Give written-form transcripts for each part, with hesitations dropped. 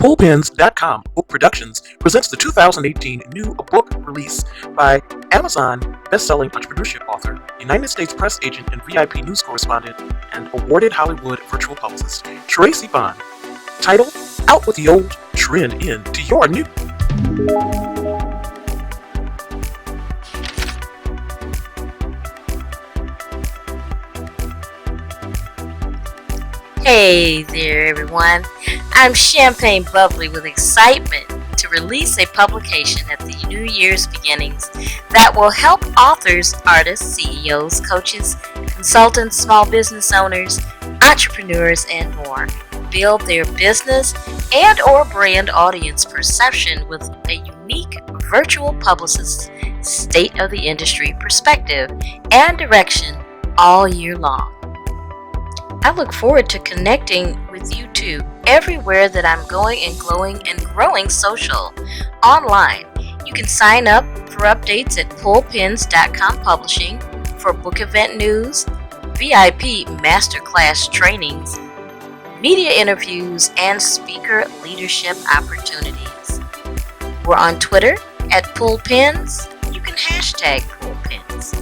Pullpenz.com Book Productions presents the 2018 new book release by Amazon best-selling entrepreneurship author, United States press agent and VIP news correspondent, and awarded Hollywood virtual publicist, Tracey Bond. Title, Out with the Old, Trend Into Your New. Hey there everyone, I'm Champagne Bubbly with excitement to release a publication at the New Year's beginnings that will help authors, artists, CEOs, coaches, consultants, small business owners, entrepreneurs, and more build their business and or brand audience perception with a unique virtual publicist's state-of-the-industry perspective and direction all year long. I look forward to connecting with you too everywhere that I'm going and glowing and growing social online. You can sign up for updates at Pullpenz.com Publishing for book event news, VIP masterclass trainings, media interviews, and speaker leadership opportunities. We're on Twitter at Pullpenz. You can hashtag Pullpenz.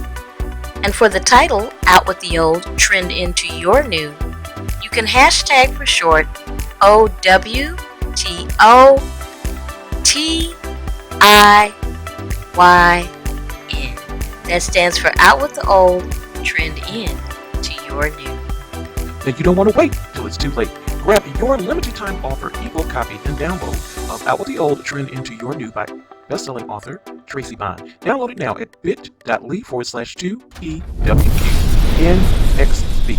And for the title, Out with the Old, Trend Into Your New, you can hashtag for short OWTOTIYN. That stands for Out with the Old, Trend Into Your New. Then you don't want to wait till it's too late. Grab your limited time offer ebook copy and download of Out with the Old, Trend Into Your New by best-selling author Tracey Bond. Download it now at bit.ly/2EWKNXB.